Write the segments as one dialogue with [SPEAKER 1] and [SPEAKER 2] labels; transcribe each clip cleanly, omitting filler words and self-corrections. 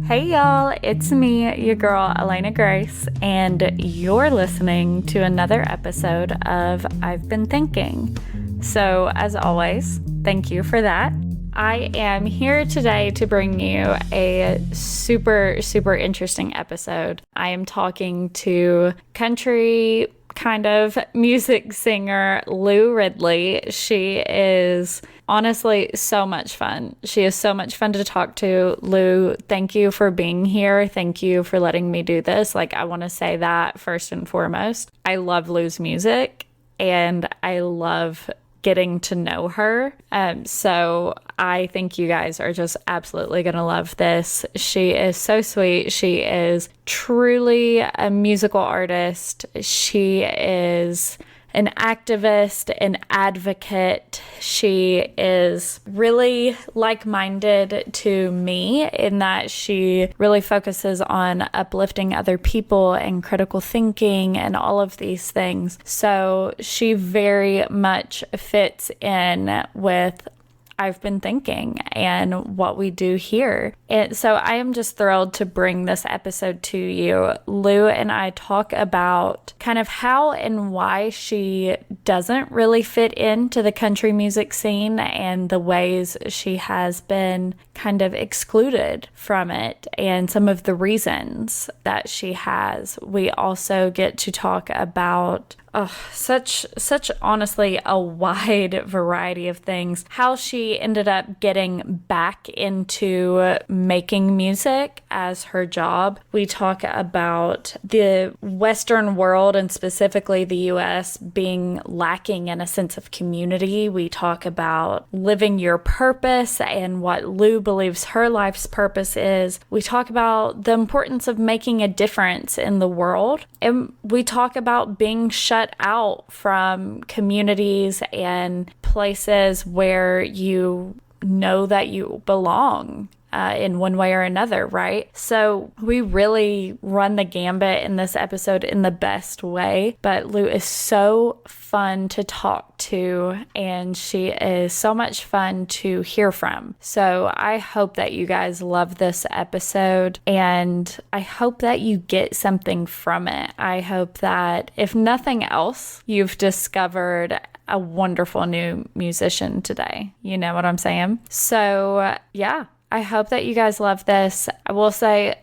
[SPEAKER 1] Hey y'all, it's me, your girl, Elena Grace, and you're listening to another episode of I've Been Thinking. So, as always, thank you for that. I am here today to bring you a super interesting episode. I am talking to country kind of music singer Lou Ridley. She is honestly so much fun. She is so much fun to talk to. Lou, thank you for being here. Thank you for letting me do this. I want to say that first and foremost. I love Lou's music and I love getting to know her. So I think you guys are just absolutely going to love this. She is so sweet. She is truly a musical artist. She is an activist, an advocate. She is really like-minded to me in that she really focuses on uplifting other people and critical thinking and all of these things. So she very much fits in with I've been thinking and what we do here. And so I am just thrilled to bring this episode to you. Lou and I talk about kind of how and why she doesn't really fit into the country music scene and the ways she has been kind of excluded from it and some of the reasons that she has. We also get to talk about such honestly a wide variety of things. How she ended up getting back into making music as her job. We talk about the Western world and specifically the US being lacking in a sense of community. We talk about living your purpose and what Lou believes her life's purpose is. We talk about the importance of making a difference in the world. And we talk about being shut out from communities and places where you know that you belong in one way or another, right? So we really run the gambit in this episode in the best way, but Lou is so fun to talk to and she is so much fun to hear from. So I hope that you guys love this episode and I hope that you get something from it. I hope that if nothing else, you've discovered a wonderful new musician today. You know what I'm saying? So yeah. I hope that you guys love this. I will say,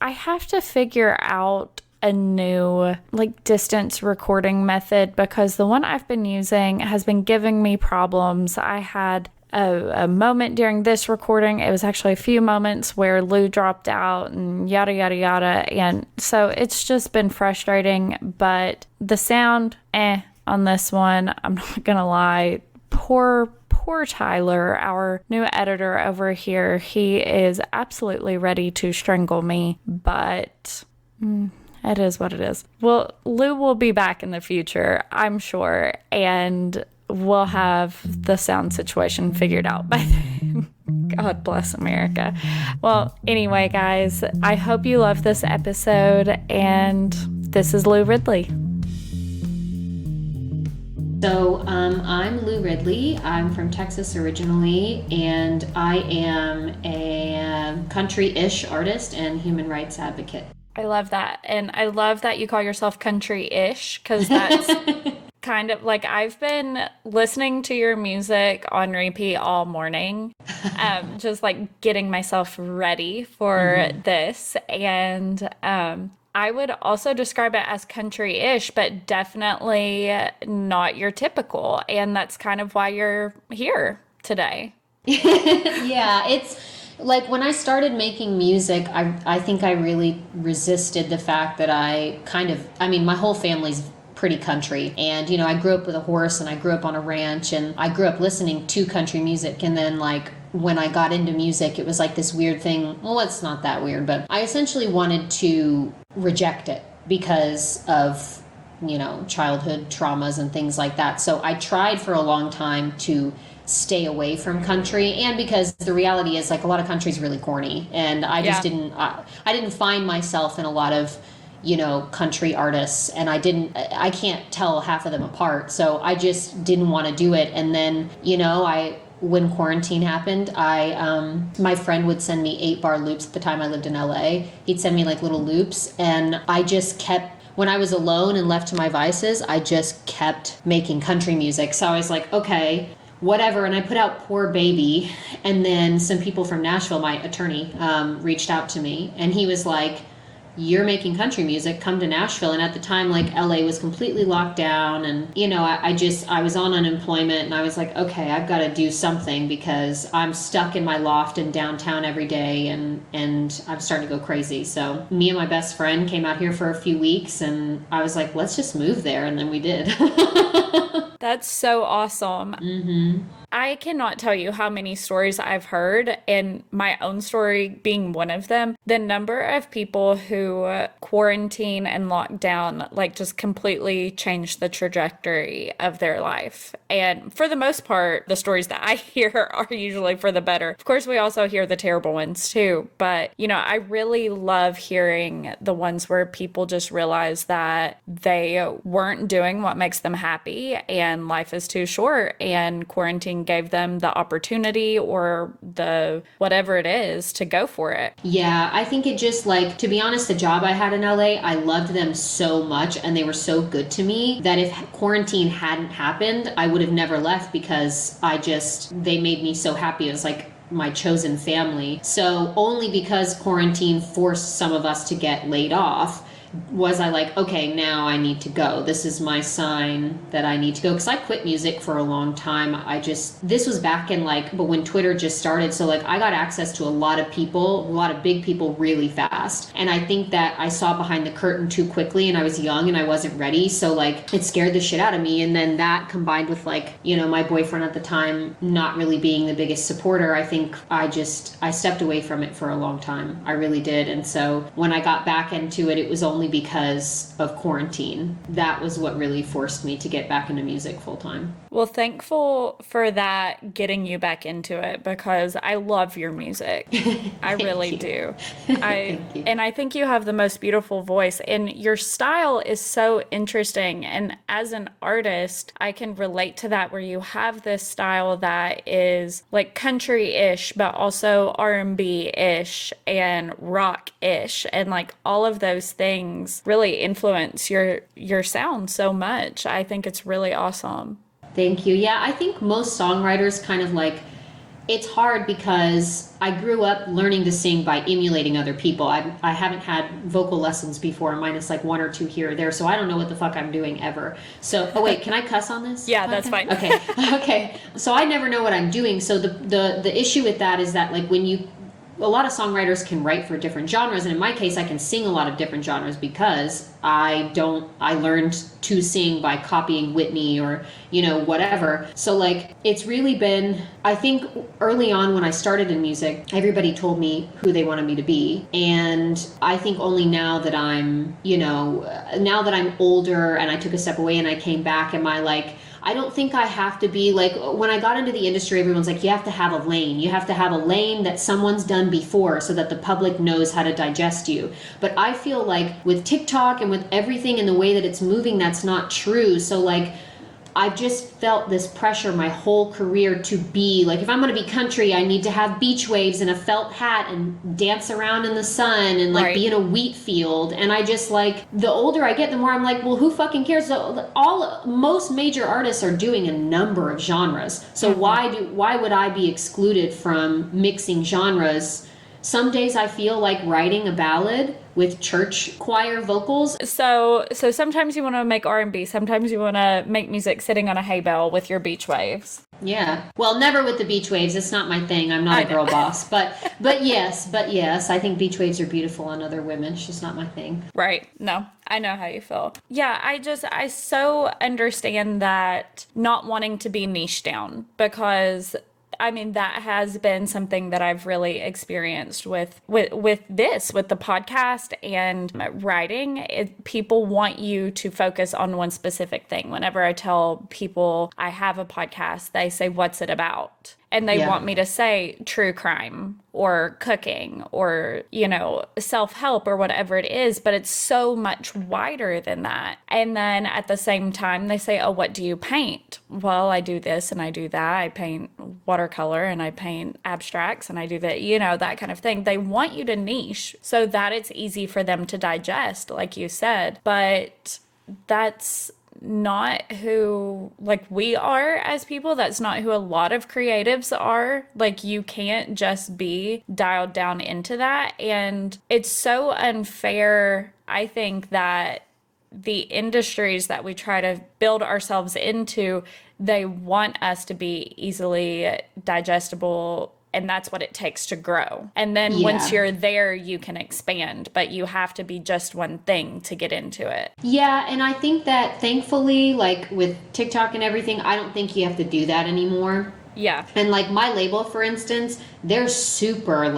[SPEAKER 1] I have to figure out a new distance recording method because the one I've been using has been giving me problems. I had a moment during this recording. It was actually a few moments where Lou dropped out and yada, yada, yada. And so it's just been frustrating, but the sound, on this one, I'm not gonna lie, poor Tyler, our new editor over here, he is absolutely ready to strangle me, but it is what it is. Well, Lou will be back in the future, I'm sure, and we'll have the sound situation figured out by then. God bless America. Well, anyway, guys, I hope you love this episode, and this is Lou Ridley.
[SPEAKER 2] So I'm Lou Ridley. I'm from Texas originally, and I am a country-ish artist and human rights advocate.
[SPEAKER 1] I love that. And I love that you call yourself country-ish because that's kind of I've been listening to your music on repeat all morning, just getting myself ready for this. And I would also describe it as country-ish, but definitely not your typical. And that's kind of why you're here today.
[SPEAKER 2] Yeah, it's when I started making music, I think I really resisted the fact that my whole family's pretty country. And, I grew up with a horse and I grew up on a ranch and I grew up listening to country music. And then when I got into music, it was this weird thing. Well, it's not that weird, but I essentially wanted to reject it because of, childhood traumas and things like that. So I tried for a long time to stay away from country, and because the reality is a lot of country's really corny, and I just didn't find myself in a lot of country artists, and I can't tell half of them apart. So I just didn't want to do it. And then, when quarantine happened, my friend would send me 8-bar loops at the time I lived in LA. He'd send me like little loops, and I just kept, when I was alone and left to my vices, I just kept making country music. So I was like, okay, whatever. And I put out Poor Baby, and then some people from Nashville, my attorney, reached out to me, and he was like, you're making country music, come to Nashville. And at the time, like, LA was completely locked down, and I was on unemployment, and I was like, okay, I've got to do something, because I'm stuck in my loft in downtown every day, and I'm starting to go crazy. So me and my best friend came out here for a few weeks, and I was like, let's just move there. And then we did.
[SPEAKER 1] That's so awesome.
[SPEAKER 2] Mm-hmm.
[SPEAKER 1] I cannot tell you how many stories I've heard, and my own story being one of them. The number of people who quarantine and lockdown, like, just completely changed the trajectory of their life. And for the most part, the stories that I hear are usually for the better. Of course, we also hear the terrible ones too. But, I really love hearing the ones where people just realize that they weren't doing what makes them happy, and life is too short, and quarantine gave them the opportunity or the whatever it is to go for it.
[SPEAKER 2] Yeah, I think it just, like, to be honest, the job I had in LA, I loved them so much, and they were so good to me, that if quarantine hadn't happened, I would have never left, because they made me so happy. It was like my chosen family. So only because quarantine forced some of us to get laid off was I like, okay, now I need to go. This is my sign that I need to go. Because I quit music for a long time. This was back in, like, but when Twitter just started. So, like, I got access to a lot of people, a lot of big people really fast. And I think that I saw behind the curtain too quickly, and I was young and I wasn't ready. So, like, it scared the shit out of me. And then that combined with, like, my boyfriend at the time not really being the biggest supporter, I think I stepped away from it for a long time. I really did. And so when I got back into it, it was only because of quarantine. That was what really forced me to get back into music full time.
[SPEAKER 1] Well, thankful for that getting you back into it, because I love your music. I really do.
[SPEAKER 2] Thank you.
[SPEAKER 1] And I think you have the most beautiful voice, and your style is so interesting. And as an artist, I can relate to that, where you have this style that is like country-ish, but also R&B-ish and rock-ish, and like all of those things really influence your sound so much. I think it's really awesome.
[SPEAKER 2] Thank you. Yeah, I think most songwriters kind of, like, it's hard because I grew up learning to sing by emulating other people. I haven't had vocal lessons before, minus like 1 or 2 here or there, so I don't know what the fuck I'm doing ever. So, oh wait, can I cuss on this?
[SPEAKER 1] Yeah, that's fine.
[SPEAKER 2] Okay. Okay. So I never know what I'm doing. So the issue with that is that, like, a lot of songwriters can write for different genres, and in my case I can sing a lot of different genres because I learned to sing by copying Whitney or whatever. So, like, it's really been, I think early on when I started in music, everybody told me who they wanted me to be, and I think only now that I'm older and I took a step away and I came back, am I like, I don't think I have to be like, when I got into the industry, everyone's like, you have to have a lane. You have to have a lane that someone's done before so that the public knows how to digest you. But I feel like with TikTok and with everything and the way that it's moving, that's not true. So, like, I've just felt this pressure my whole career to be like, if I'm going to be country, I need to have beach waves and a felt hat and dance around in the sun and, like, right, be in a wheat field. And I just, like, the older I get, the more I'm like, well, who fucking cares? So most major artists are doing a number of genres. So why would I be excluded from mixing genres? Some days I feel like writing a ballad with church choir vocals.
[SPEAKER 1] So sometimes you want to make R&B, sometimes you want to make music sitting on a hay bale with your beach waves.
[SPEAKER 2] Yeah. Well, never with the beach waves. It's not my thing. I'm not a girl boss. But yes, I think beach waves are beautiful on other women. It's just not my thing.
[SPEAKER 1] Right. No, I know how you feel. Yeah, I so understand that not wanting to be niche down, because I mean, that has been something that I've really experienced with the podcast and writing. People want you to focus on one specific thing. Whenever I tell people I have a podcast, they say, what's it about? And they
[SPEAKER 2] Yeah.
[SPEAKER 1] want me to say true crime or cooking or, self-help or whatever it is, but it's so much wider than that. And then at the same time, they say, oh, what do you paint? Well, I do this and I do that. I paint watercolor and I paint abstracts and I do that, that kind of thing. They want you to niche so that it's easy for them to digest, like you said. But that's not who we are as people. That's not who a lot of creatives are. You can't just be dialed down into that. And it's so unfair, I think, that the industries that we try to build ourselves into, they want us to be easily digestible, and that's what it takes to grow. And then once you're there, you can expand, but you have to be just one thing to get into it.
[SPEAKER 2] Yeah, and I think that thankfully, with TikTok and everything, I don't think you have to do that anymore.
[SPEAKER 1] Yeah.
[SPEAKER 2] And my label, for instance, they're super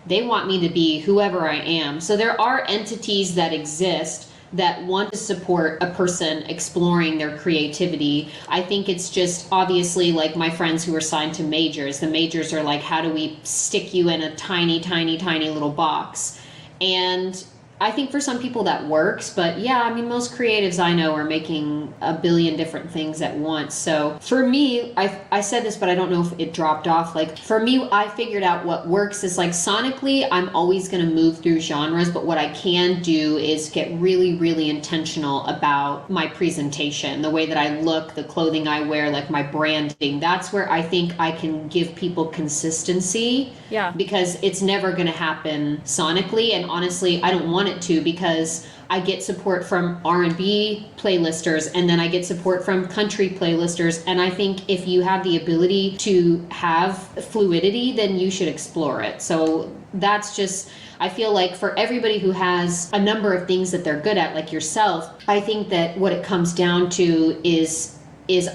[SPEAKER 2] they want me to be whoever I am. So there are entities that exist that want to support a person exploring their creativity. I think it's just obviously my friends who are signed to majors. The majors are how do we stick you in a tiny, tiny, tiny little box? And I think for some people that works, but yeah, I mean, most creatives I know are making a billion different things at once. So for me, I said this, but I don't know if it dropped off. For me, I figured out what works is sonically, I'm always going to move through genres, but what I can do is get really, really intentional about my presentation, the way that I look, the clothing I wear, my branding. That's where I think I can give people consistency.
[SPEAKER 1] Yeah.
[SPEAKER 2] Because it's never going to happen sonically. And honestly, I don't want it to, because I get support from R&B playlisters, and then I get support from country playlisters. And I think if you have the ability to have fluidity, then you should explore it. So that's just, I feel for everybody who has a number of things that they're good at, like yourself, I think that what it comes down to is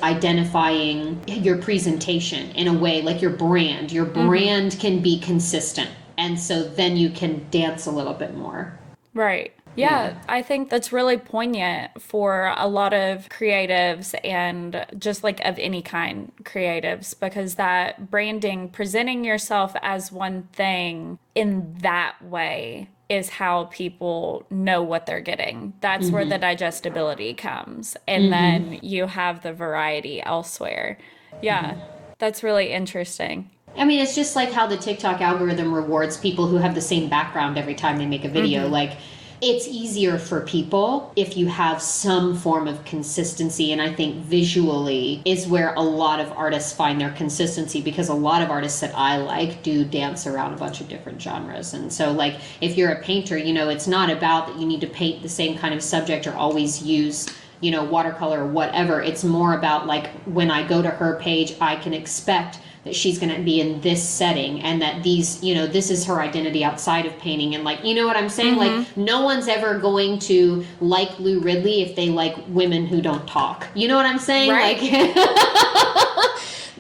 [SPEAKER 2] identifying your presentation in a way, your brand. Your brand can be consistent. And so then you can dance a little bit more.
[SPEAKER 1] Right. Yeah, I think that's really poignant for a lot of creatives, and just of any kind creatives, because that branding, presenting yourself as one thing in that way, is how people know what they're getting. That's where the digestibility comes. And then you have the variety elsewhere. Yeah, that's really interesting.
[SPEAKER 2] I mean, it's just how the TikTok algorithm rewards people who have the same background every time they make a video. It's easier for people if you have some form of consistency. And I think visually is where a lot of artists find their consistency, because a lot of artists that I do dance around a bunch of different genres. And so if you're a painter, it's not about that you need to paint the same kind of subject or always use watercolor or whatever. It's more about when I go to her page, I can expect that she's going to be in this setting, and that these, this is her identity outside of painting. And you know what I'm saying? No one's ever going to like Lou Ridley if they like women who don't talk. You know what I'm saying?
[SPEAKER 1] Right.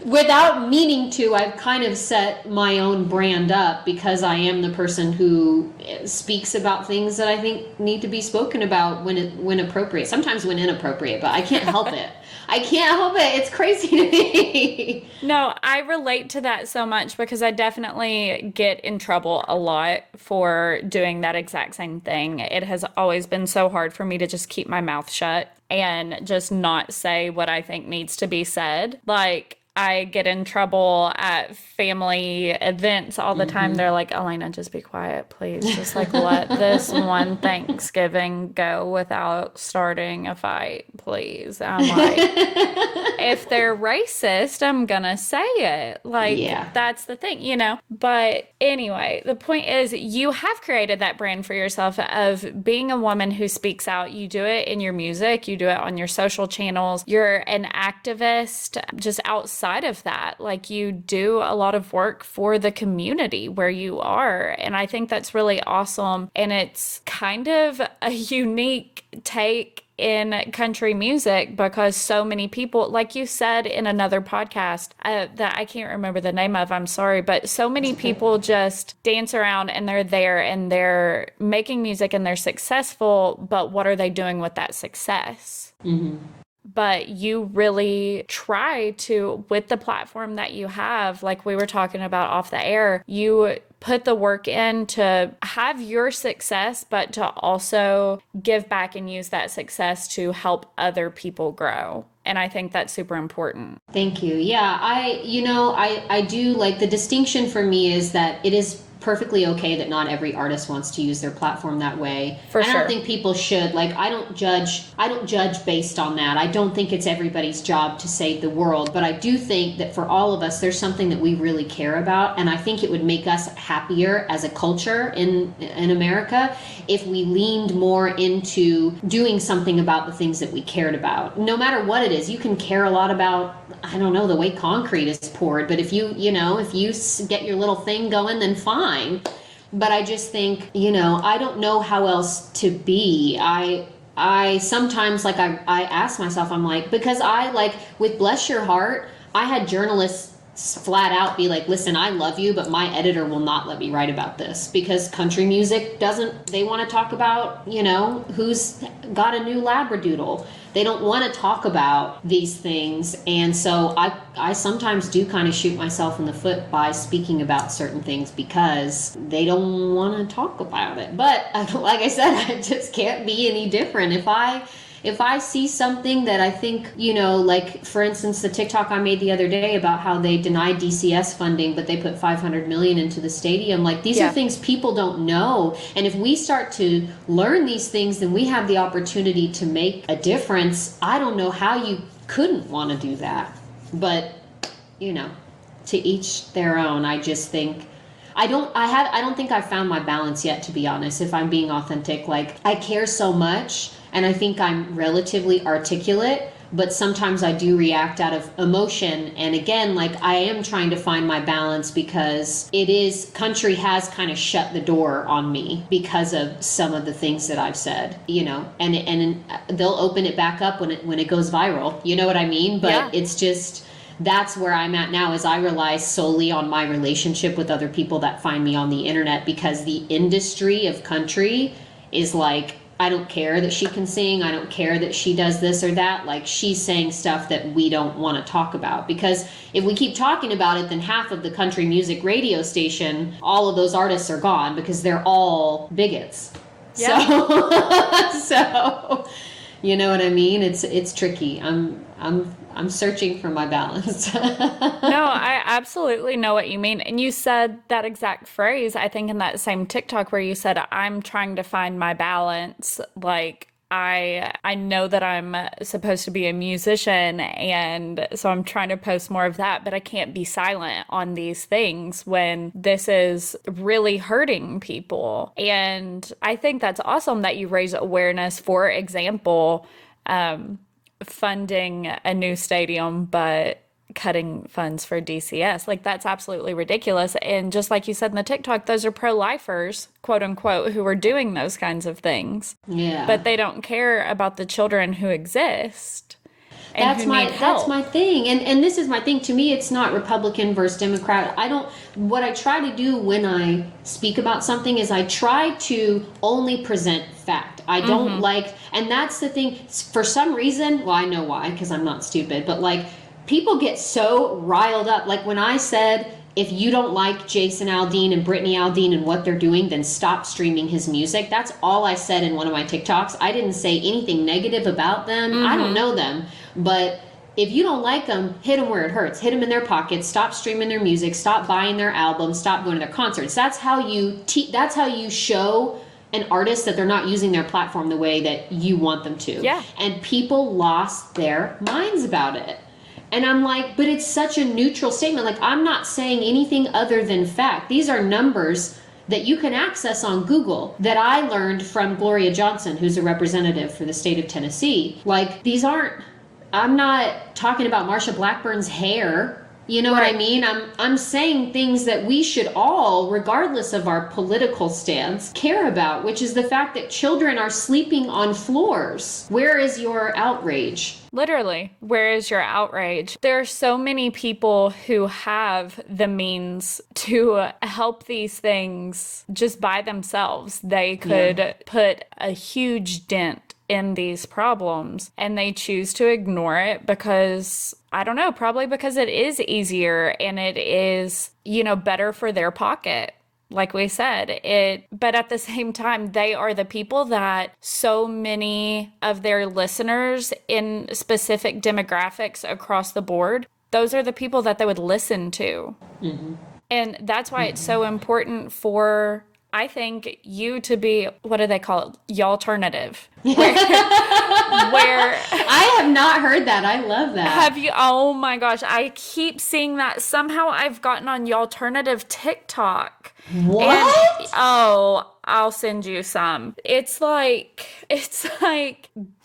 [SPEAKER 2] Without meaning to, I've kind of set my own brand up, because I am the person who speaks about things that I think need to be spoken about when appropriate. Sometimes when inappropriate, but I can't help it. I can't help it. It's crazy to me.
[SPEAKER 1] No, I relate to that so much, because I definitely get in trouble a lot for doing that exact same thing. It has always been so hard for me to just keep my mouth shut and just not say what I think needs to be said. I get in trouble at family events all the time. They're like, Elena, just be quiet, please. Just let this one Thanksgiving go without starting a fight, please. I'm like, if they're racist, I'm gonna say it. That's the thing, But anyway, the point is, you have created that brand for yourself of being a woman who speaks out. You do it in your music, you do it on your social channels. You're an activist just outside of that. You do a lot of work for the community where you are. And I think that's really awesome. And it's kind of a unique take in country music, because so many people, like you said in another podcast that I can't remember the name of, I'm sorry, but so many people just dance around and they're there and they're making music and they're successful, but what are they doing with that success? but you really try to, with the platform that you have, like we were talking about off the air, you put the work in to have your success, but to also give back and use that success to help other people grow. And I think that's super important.
[SPEAKER 2] Thank you. Yeah, I do like, the distinction for me is that it is perfectly okay that not every artist wants to use their platform that way.
[SPEAKER 1] For
[SPEAKER 2] and
[SPEAKER 1] sure.
[SPEAKER 2] I don't think people should. Like, I don't judge based on that. I don't think it's everybody's job to save the world, but I do think that for all of us, there's something that we really care about, and I think it would make us happier as a culture in America if we leaned more into doing something about the things that we cared about. No matter what it is, you can care a lot about, I don't know, the way concrete is poured, but if you get your little thing going, then fine. But I just think, I don't know how else to be. I sometimes, like, I ask myself, I'm like, because I, like, with Bless Your Heart, I had journalists flat out be like, listen, I love you, but my editor will not let me write about this, because country music they want to talk about, who's got a new Labradoodle. They don't want to talk about these things. And so I sometimes do kind of shoot myself in the foot by speaking about certain things because they don't want to talk about it. But like I said, I just can't be any different. If I see something that I think, like, for instance, the TikTok I made the other day about how they denied DCS funding, but they put $500 million into the stadium. Like, these are things people don't know. And if we start to learn these things, then we have the opportunity to make a difference. I don't know how you couldn't want to do that. But, to each their own. I just think I don't think I've found my balance yet, to be honest, if I'm being authentic. Like, I care so much, and I think I'm relatively articulate, but sometimes I do react out of emotion. And again, like, I am trying to find my balance, because country has kind of shut the door on me because of some of the things that I've said, and they'll open it back up when it goes viral. You know what I mean? But It's just, that's where I'm at now, is I rely solely on my relationship with other people that find me on the internet, because the industry of country is like, I don't care that she can sing. I don't care that she does this or that. Like, she's saying stuff that we don't want to talk about, because if we keep talking about it, then half of the country music radio station, all of those artists are gone, because they're all bigots. Yeah. So you know what I mean? It's tricky. I'm searching for my balance.
[SPEAKER 1] No, I absolutely know what you mean. And you said that exact phrase, I think, in that same TikTok where you said, I'm trying to find my balance. Like, I know that I'm supposed to be a musician, and so I'm trying to post more of that, but I can't be silent on these things when this is really hurting people. And I think that's awesome that you raise awareness. For example, funding a new stadium, but cutting funds for DCS. Like, that's absolutely ridiculous. And just like you said in the TikTok, those are pro-lifers, quote unquote, who are doing those kinds of things. Yeah. But they don't care about the children who exist.
[SPEAKER 2] That's my thing. And this is my thing. To me, it's not Republican versus Democrat. What I try to do when I speak about something is I try to only present fact. I don't and that's the thing. For some reason, well, I know why, because I'm not stupid, but like, people get so riled up. Like, when I said, if you don't like Jason Aldean and Brittany Aldean and what they're doing, then stop streaming his music. That's all I said in one of my TikToks. I didn't say anything negative about them. I don't know them. But if you don't like them, hit them where it hurts. Hit them in their pockets. Stop streaming their music. Stop buying their albums. Stop going to their concerts. That's how you show an artist that they're not using their platform the way that you want them to. Yeah. And people lost their minds about it. And I'm like, but it's such a neutral statement. Like, I'm not saying anything other than fact. These are numbers that you can access on Google that I learned from Gloria Johnson, who's a representative for the state of Tennessee. Like, I'm not talking about Marsha Blackburn's hair. You know what I mean? I'm saying things that we should all, regardless of our political stance, care about, which is the fact that children are sleeping on floors. Where is your outrage?
[SPEAKER 1] Literally, where is your outrage? There are so many people who have the means to help these things just by themselves. They could put a huge dent in these problems and they choose to ignore it because, I don't know, probably because it is easier and it is, better for their pocket. Like we said, but at the same time, they are the people that so many of their listeners in specific demographics across the board, those are the people that they would listen to. Mm-hmm. And that's why it's so important for, I think, you to be, what do they call it? Y'alternative. Where
[SPEAKER 2] I have not heard that. I love that.
[SPEAKER 1] Have you? Oh my gosh. I keep seeing that. Somehow I've gotten on Y'alternative TikTok.
[SPEAKER 2] What?
[SPEAKER 1] And, I'll send you some. It's like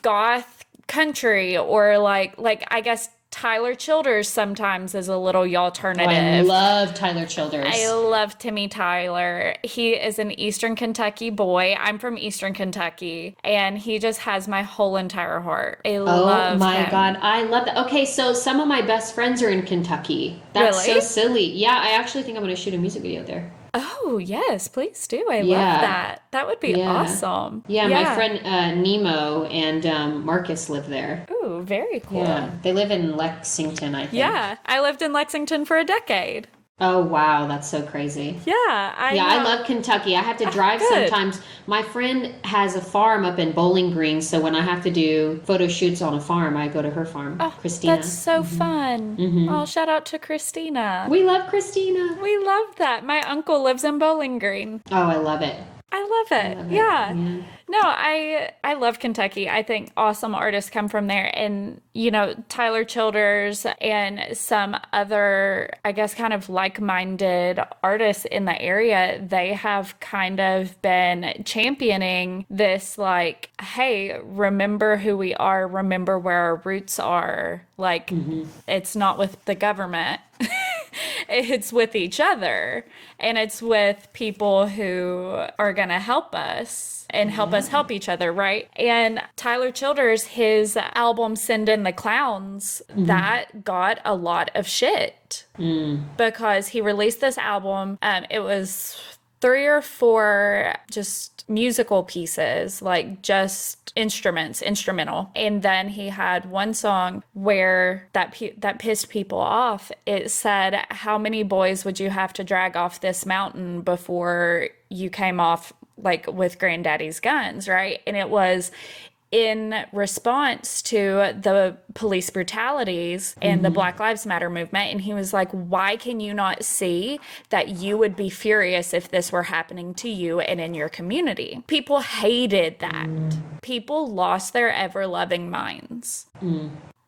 [SPEAKER 1] goth country, or like I guess Tyler Childers sometimes is a little y'alternative.
[SPEAKER 2] Oh, I love Tyler Childers.
[SPEAKER 1] I love Timmy Tyler. He is an Eastern Kentucky boy. I'm from Eastern Kentucky, and he just has my whole entire heart. I love him. Oh my
[SPEAKER 2] God, I love that. Okay, so some of my best friends are in Kentucky. That's
[SPEAKER 1] really?
[SPEAKER 2] So silly. Yeah, I actually think I'm going to shoot a music video there.
[SPEAKER 1] Oh, yes, please do. I love that. That would be awesome.
[SPEAKER 2] Yeah, my friend Nemo and Marcus live there.
[SPEAKER 1] Ooh, very cool.
[SPEAKER 2] Yeah, they live in Lexington, I think.
[SPEAKER 1] Yeah, I lived in Lexington for a decade.
[SPEAKER 2] Oh, wow, that's so crazy.
[SPEAKER 1] Yeah,
[SPEAKER 2] I love Kentucky. I have to drive sometimes. My friend has a farm up in Bowling Green, so when I have to do photo shoots on a farm, I go to her farm, Christina.
[SPEAKER 1] That's so fun. Mm-hmm. Oh, shout out to Christina.
[SPEAKER 2] We love Christina.
[SPEAKER 1] We love that. My uncle lives in Bowling Green.
[SPEAKER 2] Oh, I love it.
[SPEAKER 1] I love it. Yeah. No, I love Kentucky. I think awesome artists come from there. And, Tyler Childers and some other, I guess, kind of like-minded artists in the area, they have kind of been championing this, like, hey, remember who we are, remember where our roots are. Like, It's not with the government. It's with each other, and it's with people who are going to help us and help us help each other, right? And Tyler Childers, his album Send in the Clowns, that got a lot of shit because he released this album. It was 3 or 4 just musical pieces, like just instrumental. And then he had one song where that pissed people off. It said, how many boys would you have to drag off this mountain before you came off like with granddaddy's guns, right? And it was in response to the police brutalities and the Black Lives Matter movement. And he was like, why can you not see that you would be furious if this were happening to you and in your community? People hated that. People lost their ever-loving minds.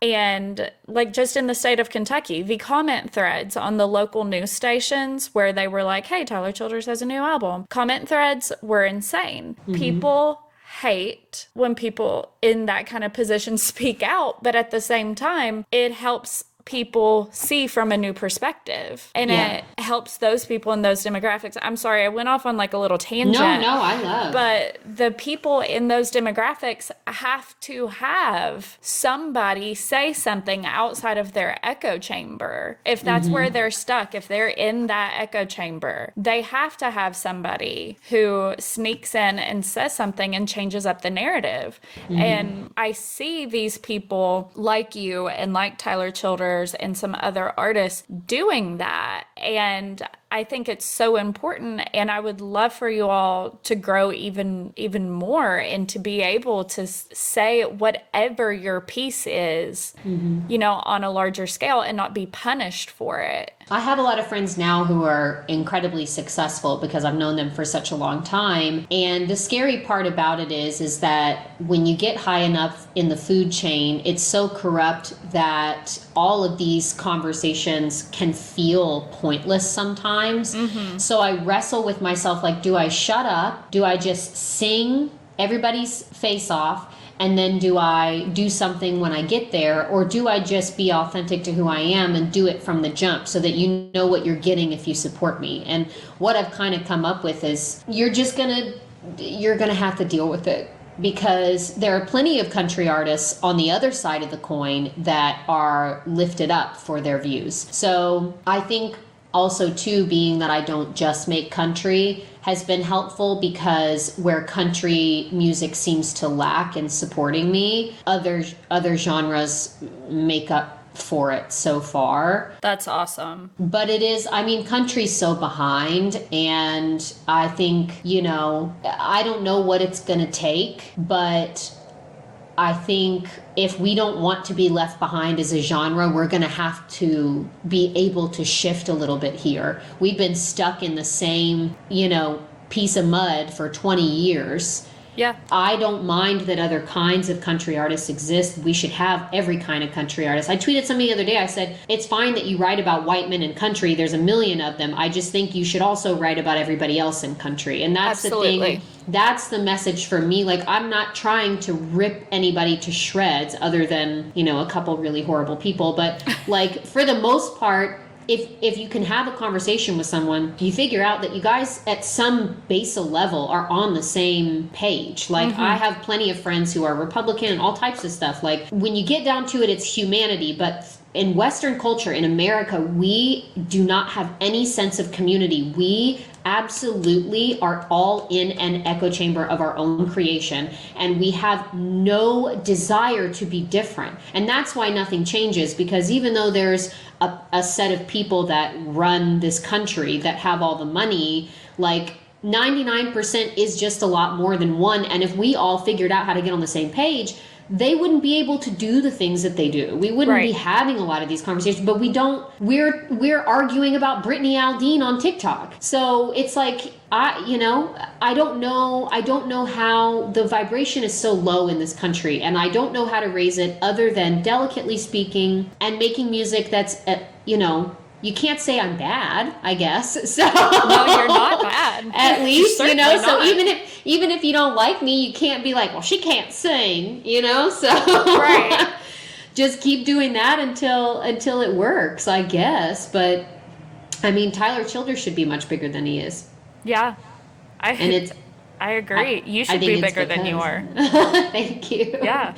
[SPEAKER 1] And like just in the state of Kentucky, the comment threads on the local news stations where they were like, hey, Tyler Childers has a new album. Comment threads were insane. People hate when people in that kind of position speak out, but at the same time, it helps people see from a new perspective, and it helps those people in those demographics. I'm sorry, I went off on like a little tangent.
[SPEAKER 2] No, I love.
[SPEAKER 1] But the people in those demographics have to have somebody say something outside of their echo chamber. If that's where they're stuck, if they're in that echo chamber, they have to have somebody who sneaks in and says something and changes up the narrative. And I see these people like you and like Tyler Childers and some other artists doing that. And I think it's so important, and I would love for you all to grow even more and to be able to say whatever your piece is, on a larger scale and not be punished for it.
[SPEAKER 2] I have a lot of friends now who are incredibly successful because I've known them for such a long time. And the scary part about it is that when you get high enough in the food chain, it's so corrupt that all of these conversations can feel pointless sometimes. So I wrestle with myself, like, do I shut up? Do I just sing everybody's face off? And then do I do something when I get there? Or do I just be authentic to who I am and do it from the jump so that you know what you're getting if you support me? And what I've kind of come up with is you're gonna have to deal with it, because there are plenty of country artists on the other side of the coin that are lifted up for their views. So I think also too, being that I don't just make country, has been helpful because where country music seems to lack in supporting me, other genres make up for it so far.
[SPEAKER 1] That's awesome.
[SPEAKER 2] But it is, I mean, country's so behind, and I think, I don't know what it's going to take, but I think if we don't want to be left behind as a genre, we're going to have to be able to shift a little bit here. We've been stuck in the same, piece of mud for 20 years.
[SPEAKER 1] Yeah.
[SPEAKER 2] I don't mind that other kinds of country artists exist. We should have every kind of country artist. I tweeted something the other day. I said, it's fine that you write about white men in country. There's a million of them. I just think you should also write about everybody else in country. And that's
[SPEAKER 1] Absolutely.
[SPEAKER 2] the thing. That's the message for me. Like, I'm not trying to rip anybody to shreds other than, a couple really horrible people. But, like, for the most part, if you can have a conversation with someone, you figure out that you guys at some basal level are on the same page. Like, I have plenty of friends who are Republican and all types of stuff. Like, when you get down to it, it's humanity. But in Western culture, in America, we do not have any sense of community. We absolutely are all in an echo chamber of our own creation, and we have no desire to be different. And that's why nothing changes, because even though there's a set of people that run this country that have all the money, like 99% is just a lot more than one. And if we all figured out how to get on the same page, they wouldn't be able to do the things that they do. We wouldn't be having a lot of these conversations, but we don't, we're arguing about Brittany Aldean on TikTok. So it's like, I don't know how the vibration is so low in this country, and I don't know how to raise it other than delicately speaking and making music that's, you can't say I'm bad, I guess. So
[SPEAKER 1] no, you're not bad.
[SPEAKER 2] At least, so
[SPEAKER 1] not.
[SPEAKER 2] even if you don't like me, you can't be like, well, she can't sing, so
[SPEAKER 1] Right.
[SPEAKER 2] Just keep doing that until it works, I guess. But I mean, Tyler Childers should be much bigger than he is.
[SPEAKER 1] Yeah.
[SPEAKER 2] I
[SPEAKER 1] agree. You should be bigger than you are.
[SPEAKER 2] Thank you.
[SPEAKER 1] Yeah.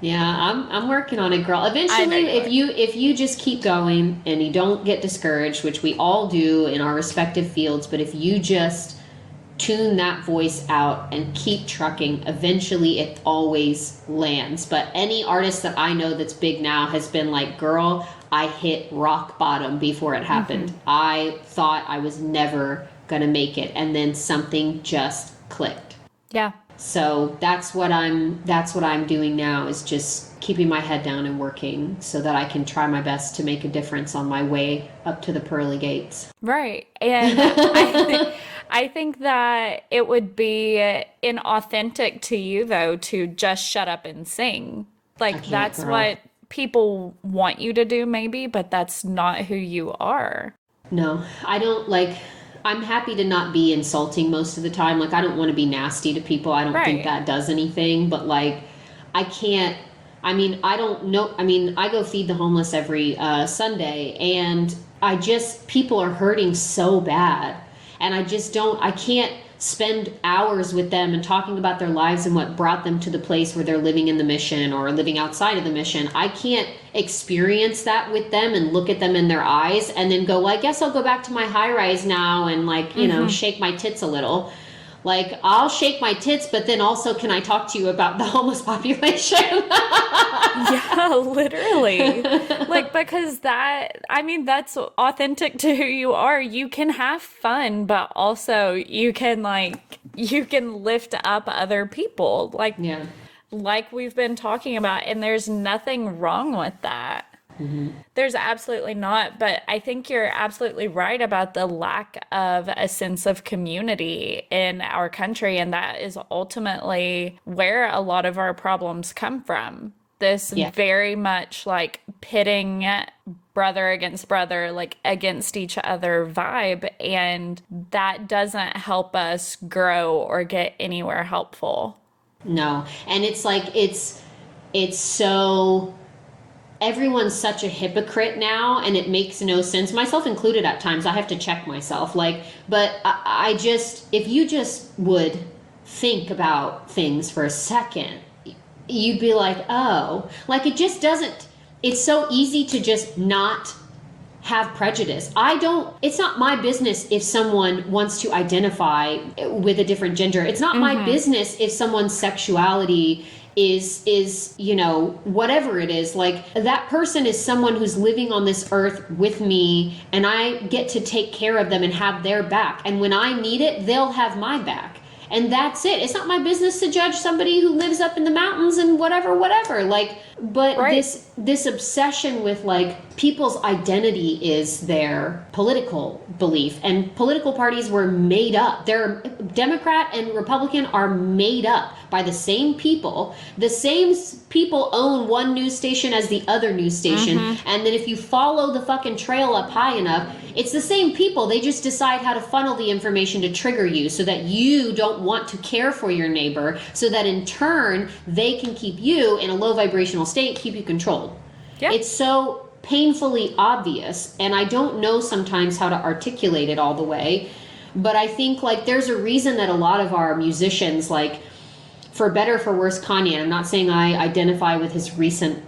[SPEAKER 2] Yeah, I'm working on it, girl. Eventually, if you just keep going and you don't get discouraged, which we all do in our respective fields, but if you just tune that voice out and keep trucking, eventually it always lands. But any artist that I know that's big now has been like, girl, I hit rock bottom before it happened. I thought I was never gonna make it, and then something just clicked.
[SPEAKER 1] Yeah.
[SPEAKER 2] So that's what I'm doing now, is just keeping my head down and working so that I can try my best to make a difference on my way up to the pearly gates.
[SPEAKER 1] Right. And I think that it would be inauthentic to you, though, to just shut up and sing. Like, that's what people want you to do, maybe, but that's not who you are.
[SPEAKER 2] No, I don't like... I'm happy to not be insulting most of the time. Like, I don't want to be nasty to people. I don't think that does anything. But, like, I can't... I mean, I don't know... I mean, I go feed the homeless every Sunday. And people are hurting so bad. And I just don't... I can't spend hours with them and talking about their lives and what brought them to the place where they're living in the mission or living outside of the mission. I can't experience that with them and look at them in their eyes and then go, well, I guess I'll go back to my high rise now and, like, shake my tits a little. Like, I'll shake my tits, but then also, can I talk to you about the homeless population?
[SPEAKER 1] Yeah, literally. Like, because that's authentic to who you are. You can have fun, but also you can lift up other people. Like we've been talking about, and there's nothing wrong with that. There's absolutely not, but I think you're absolutely right about the lack of a sense of community in our country, and that is ultimately where a lot of our problems come from. This very much like pitting brother against brother, like against each other vibe, and that doesn't help us grow or get anywhere helpful.
[SPEAKER 2] No, and it's like it's so... Everyone's such a hypocrite now, and it makes no sense, myself included at times. I have to check myself, but I just, if you just would think about things for a second, you'd be like, oh, like, it just doesn't, it's so easy to just not have prejudice. It's not my business if someone wants to identify with a different gender. It's not my business if someone's sexuality is, you know, whatever it is. Like, that person is someone who's living on this earth with me, and I get to take care of them and have their back. And when I need it, they'll have my back. And that's it. It's not my business to judge somebody who lives up in the mountains and whatever. Like, but this obsession with, like, people's identity is their political belief, and political parties were made up. They're Democrat and Republican are made up by the same people. The same people own one news station as the other news station. And then if you follow the fucking trail up high enough, it's the same people. They just decide how to funnel the information to trigger you so that you don't want to care for your neighbor, so that in turn they can keep you in a low vibrational state, keep you controlled. Yeah. It's so painfully obvious, and I don't know sometimes how to articulate it all the way, but I think, like, there's a reason that a lot of our musicians, like, for better or for worse, Kanye, I'm not saying I identify with his recent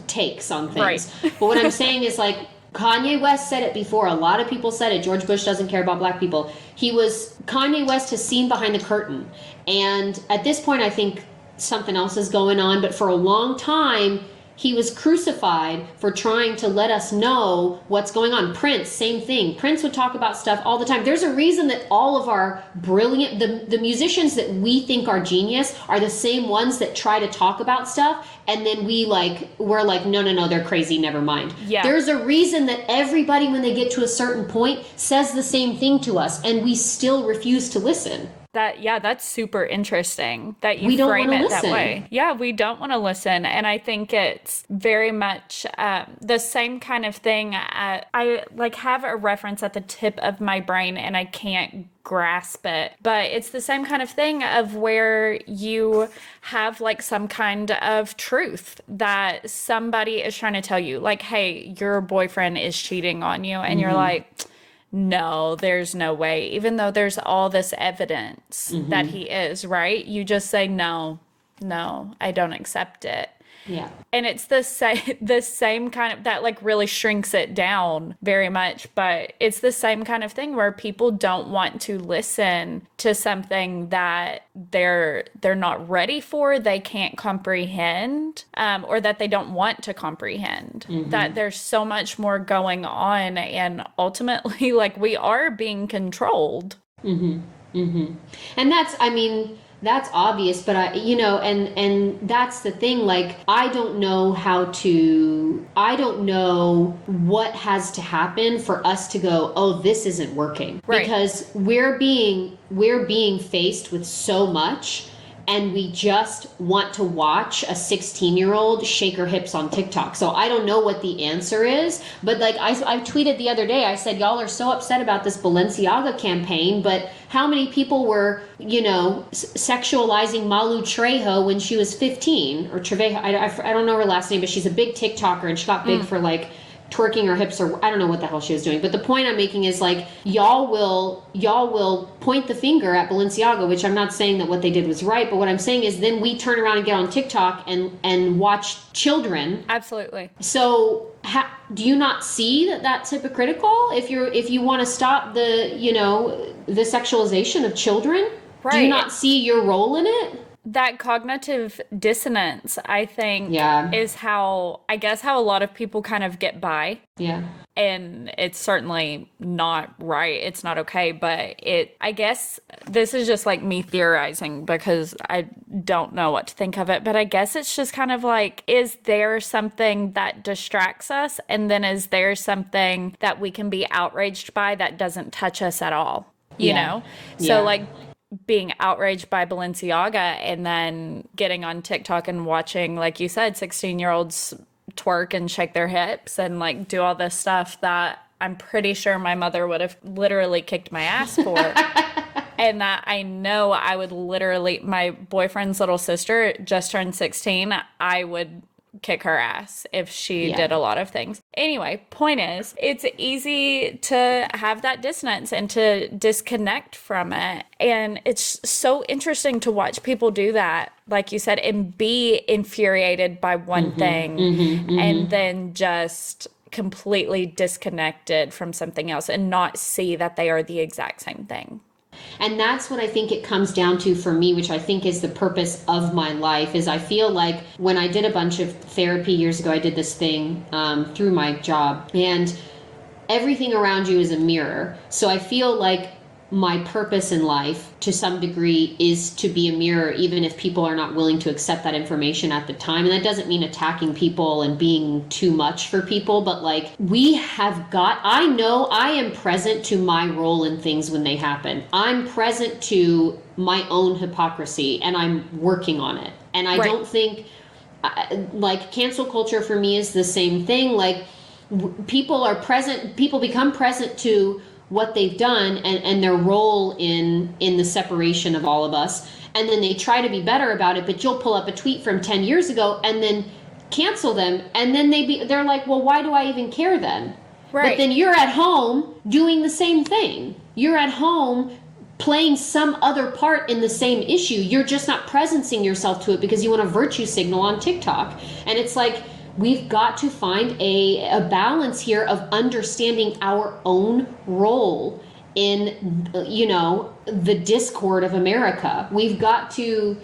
[SPEAKER 2] takes on things, but what I'm saying is, like, Kanye West said it before. A lot of people said it. George Bush doesn't care about black people. Kanye West has seen behind the curtain. And at this point, I think something else is going on. But for a long time, he was crucified for trying to let us know what's going on. Prince, same thing. Prince would talk about stuff all the time. There's a reason that all of our brilliant, the musicians that we think are genius are the same ones that try to talk about stuff. And then we're like, no, they're crazy, never mind. Yeah. There's a reason that everybody, when they get to a certain point, says the same thing to us, and we still refuse to listen.
[SPEAKER 1] That's super interesting that you frame it that way. Yeah, we don't want to listen. And I think it's very much the same kind of thing. I like have a reference at the tip of my brain and I can't grasp it, but it's the same kind of thing of where you have like some kind of truth that somebody is trying to tell you, like, hey, your boyfriend is cheating on you, and you're like, no, there's no way, even though there's all this evidence that he is, right? You just say, no, I don't accept it. Yeah. And it's the same kind of, that like really shrinks it down very much, but it's the same kind of thing where people don't want to listen to something that they're not ready for, they can't comprehend, or that they don't want to comprehend, that there's so much more going on, and ultimately, like, we are being controlled.
[SPEAKER 2] And that's obvious, but and that's the thing, like, I don't know what has to happen for us to go, oh, this isn't working. Right. Because we're being faced with so much, and we just want to watch a 16-year-old shake her hips on TikTok. So I don't know what the answer is, but like I tweeted the other day, I said, y'all are so upset about this Balenciaga campaign, but how many people were, sexualizing Malu Trejo when she was 15? Or Trevejo, I don't know her last name, but she's a big TikToker, and she got big for like twerking her hips, or I don't know what the hell she was doing. But the point I'm making is, like, y'all will point the finger at Balenciaga, which I'm not saying that what they did was right, but what I'm saying is then we turn around and get on TikTok and watch children.
[SPEAKER 1] Absolutely.
[SPEAKER 2] So do you not see that that's hypocritical? If you want to stop the sexualization of children, right. Do you not see your role in it?
[SPEAKER 1] That cognitive dissonance, I think, is how a lot of people kind of get by. Yeah. And it's certainly not right. It's not okay. But I guess this is just like me theorizing because I don't know what to think of it. But I guess it's just kind of like, is there something that distracts us? And then is there something that we can be outraged by that doesn't touch us at all? You know? So like, being outraged by Balenciaga and then getting on TikTok and watching, like you said, 16-year-olds twerk and shake their hips and like do all this stuff that I'm pretty sure my mother would have literally kicked my ass for. And that I know I would literally, my boyfriend's little sister just turned 16. I would kick her ass if she did a lot of things. Anyway, point is, it's easy to have that dissonance and to disconnect from it. And it's so interesting to watch people do that, like you said, and be infuriated by one thing and then just completely disconnected from something else and not see that they are the exact same thing.
[SPEAKER 2] And that's what I think it comes down to for me, which I think is the purpose of my life, is I feel like when I did a bunch of therapy years ago, I did this thing through my job, and everything around you is a mirror. So I feel like my purpose in life to some degree is to be a mirror, even if people are not willing to accept that information at the time. And that doesn't mean attacking people and being too much for people, but like I know I am present to my role in things when they happen. I'm present to my own hypocrisy, and I'm working on it. And I don't think like cancel culture for me is the same thing. Like people become present to what they've done and their role in the separation of all of us, and then they try to be better about it, but you'll pull up a tweet from 10 years ago and then cancel them, and then they're like, well, why do I even care then? Right. But then you're at home doing the same thing. You're at home playing some other part in the same issue. You're just not presencing yourself to it because you want a virtue signal on TikTok. And it's like, we've got to find a balance here of understanding our own role in, the discord of America. We've got to,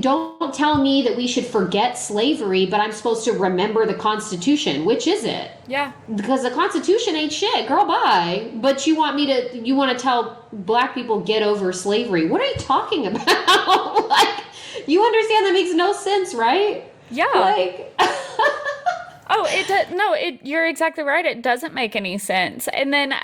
[SPEAKER 2] don't tell me that we should forget slavery, but I'm supposed to remember the Constitution. Which is it?
[SPEAKER 1] Yeah. Because
[SPEAKER 2] the Constitution ain't shit, girl, bye. But you want to tell black people get over slavery. What are you talking about? Like, you understand that makes no sense, right?
[SPEAKER 1] Yeah.
[SPEAKER 2] Like,
[SPEAKER 1] you're exactly right. It doesn't make any sense. And then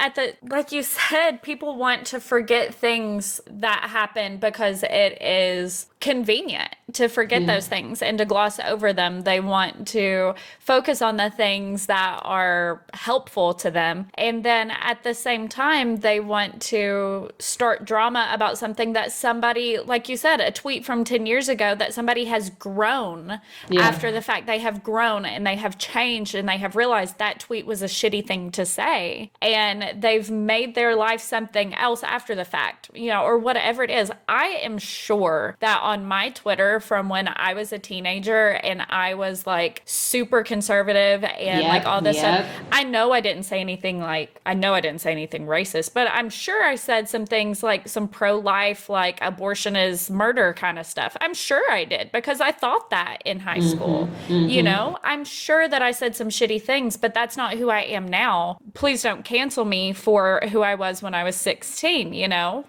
[SPEAKER 1] like you said, people want to forget things that happen because it is convenient to forget those things and to gloss over them. They want to focus on the things that are helpful to them. And then at the same time, they want to start drama about something that somebody, like you said, a tweet from 10 years ago that somebody has grown after the fact. They have grown and they have changed and they have realized that tweet was a shitty thing to say. And they've made their life something else after the fact, or whatever it is. I am sure that on my Twitter from when I was a teenager and I was like super conservative and like all this stuff, I know I didn't say anything racist, but I'm sure I said some things like some pro-life, like abortion is murder kind of stuff. I'm sure I did because I thought that in high school. I'm sure that I said some shitty things, but that's not who I am now. Please don't cancel me for who I was when I was 16.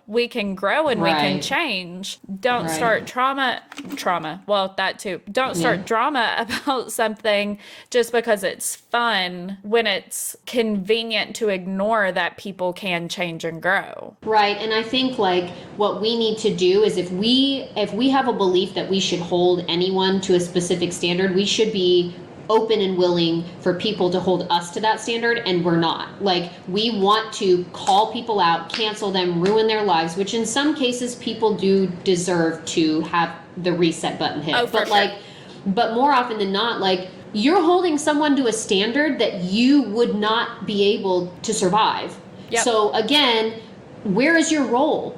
[SPEAKER 1] We can grow and we can change. Don't start trauma. Well, that too. Don't start drama about something just because it's fun when it's convenient to ignore that people can change and grow.
[SPEAKER 2] Right. And I think like what we need to do is if we have a belief that we should hold anyone to a specific standard, we should be open and willing for people to hold us to that standard, and we're not. Like, we want to call people out, cancel them, ruin their lives, which in some cases people do deserve to have the reset button hit. But more often than not, like, you're holding someone to a standard that you would not be able to survive. So again, where is your role?